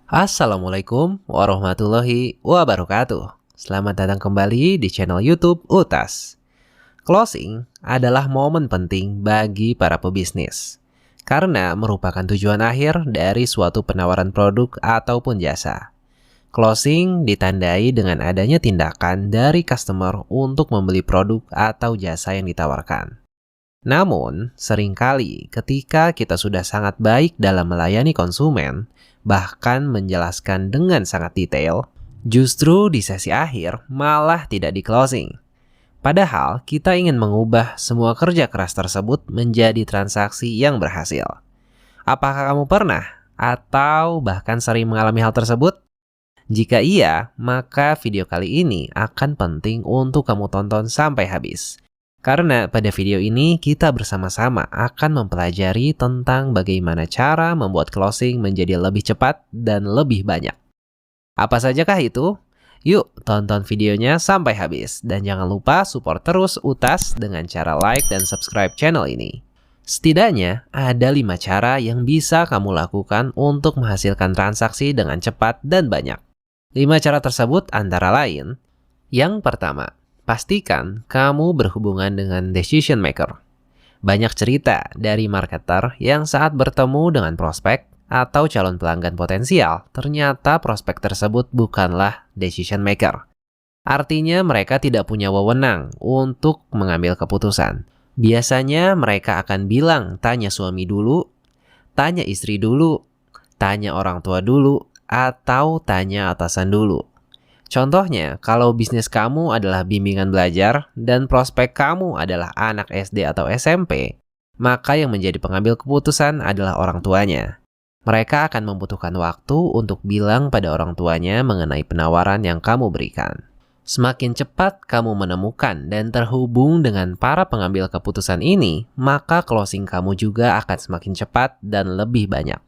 Assalamualaikum warahmatullahi wabarakatuh. Selamat datang kembali di channel YouTube Utas. Closing adalah momen penting bagi para pebisnis karena merupakan tujuan akhir dari suatu penawaran produk ataupun jasa. Closing ditandai dengan adanya tindakan dari customer untuk membeli produk atau jasa yang ditawarkan. Namun, seringkali ketika kita sudah sangat baik dalam melayani konsumen, bahkan menjelaskan dengan sangat detail, justru di sesi akhir malah tidak di closing. Padahal kita ingin mengubah semua kerja keras tersebut menjadi transaksi yang berhasil. Apakah kamu pernah atau bahkan sering mengalami hal tersebut? Jika iya, maka video kali ini akan penting untuk kamu tonton sampai habis. Karena pada video ini kita bersama-sama akan mempelajari tentang bagaimana cara membuat closing menjadi lebih cepat dan lebih banyak. Apa sajakah itu? Yuk tonton videonya sampai habis dan jangan lupa support terus Utas dengan cara like dan subscribe channel ini. Setidaknya ada 5 cara yang bisa kamu lakukan untuk menghasilkan transaksi dengan cepat dan banyak. 5 cara tersebut antara lain, yang pertama, pastikan kamu berhubungan dengan decision maker. Banyak cerita dari marketer yang saat bertemu dengan prospek atau calon pelanggan potensial, ternyata prospek tersebut bukanlah decision maker. Artinya mereka tidak punya wewenang untuk mengambil keputusan. Biasanya mereka akan bilang tanya suami dulu, tanya istri dulu, tanya orang tua dulu, atau tanya atasan dulu. Contohnya, kalau bisnis kamu adalah bimbingan belajar dan prospek kamu adalah anak SD atau SMP, maka yang menjadi pengambil keputusan adalah orang tuanya. Mereka akan membutuhkan waktu untuk bilang pada orang tuanya mengenai penawaran yang kamu berikan. Semakin cepat kamu menemukan dan terhubung dengan para pengambil keputusan ini, maka closing kamu juga akan semakin cepat dan lebih banyak.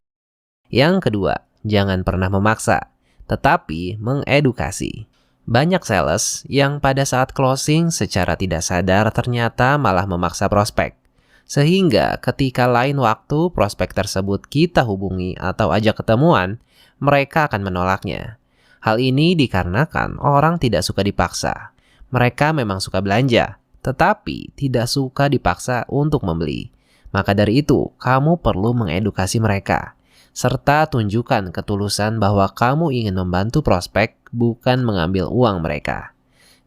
Yang kedua, jangan pernah memaksa, tetapi mengedukasi. Banyak sales yang pada saat closing secara tidak sadar ternyata malah memaksa prospek. Sehingga ketika lain waktu prospek tersebut kita hubungi atau ajak ketemuan, mereka akan menolaknya. Hal ini dikarenakan orang tidak suka dipaksa. Mereka memang suka belanja, tetapi tidak suka dipaksa untuk membeli. Maka dari itu, kamu perlu mengedukasi mereka. Serta tunjukkan ketulusan bahwa kamu ingin membantu prospek, bukan mengambil uang mereka.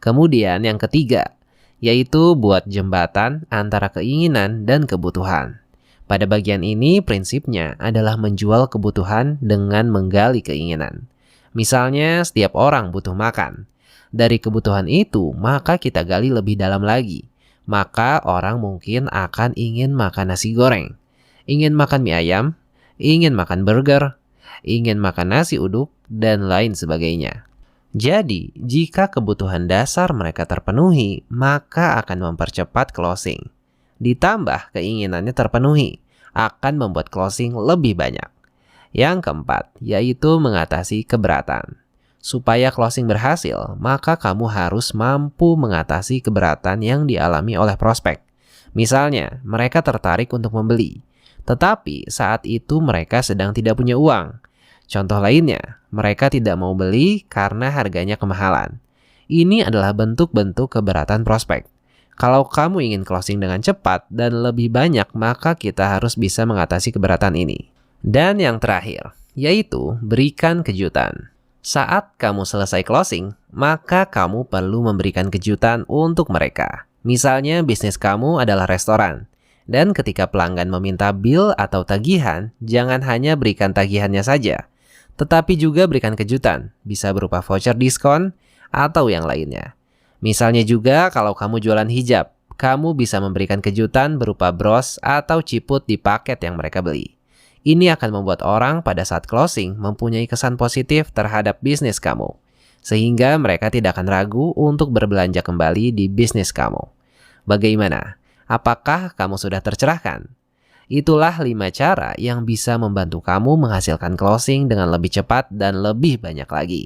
Kemudian yang ketiga, yaitu buat jembatan antara keinginan dan kebutuhan. Pada bagian ini prinsipnya adalah menjual kebutuhan dengan menggali keinginan. Misalnya setiap orang butuh makan. Dari kebutuhan itu, maka kita gali lebih dalam lagi. Maka orang mungkin akan ingin makan nasi goreng, ingin makan mie ayam, ingin makan burger, ingin makan nasi uduk, dan lain sebagainya. Jadi, jika kebutuhan dasar mereka terpenuhi, maka akan mempercepat closing. Ditambah keinginannya terpenuhi, akan membuat closing lebih banyak. Yang keempat, yaitu mengatasi keberatan. Supaya closing berhasil, maka kamu harus mampu mengatasi keberatan yang dialami oleh prospek. Misalnya, mereka tertarik untuk membeli, tetapi saat itu mereka sedang tidak punya uang. Contoh lainnya, mereka tidak mau beli karena harganya kemahalan. Ini adalah bentuk-bentuk keberatan prospek. Kalau kamu ingin closing dengan cepat dan lebih banyak, maka kita harus bisa mengatasi keberatan ini. Dan yang terakhir, yaitu berikan kejutan. Saat kamu selesai closing, maka kamu perlu memberikan kejutan untuk mereka. Misalnya bisnis kamu adalah restoran. Dan ketika pelanggan meminta bill atau tagihan, jangan hanya berikan tagihannya saja, tetapi juga berikan kejutan, bisa berupa voucher diskon atau yang lainnya. Misalnya juga kalau kamu jualan hijab, kamu bisa memberikan kejutan berupa bros atau ciput di paket yang mereka beli. Ini akan membuat orang pada saat closing mempunyai kesan positif terhadap bisnis kamu, sehingga mereka tidak akan ragu untuk berbelanja kembali di bisnis kamu. Bagaimana? Apakah kamu sudah tercerahkan? Itulah 5 cara yang bisa membantu kamu menghasilkan closing dengan lebih cepat dan lebih banyak lagi.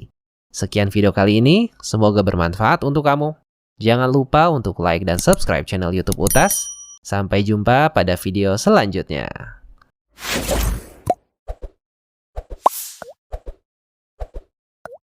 Sekian video kali ini, semoga bermanfaat untuk kamu. Jangan lupa untuk like dan subscribe channel YouTube Utas. Sampai jumpa pada video selanjutnya.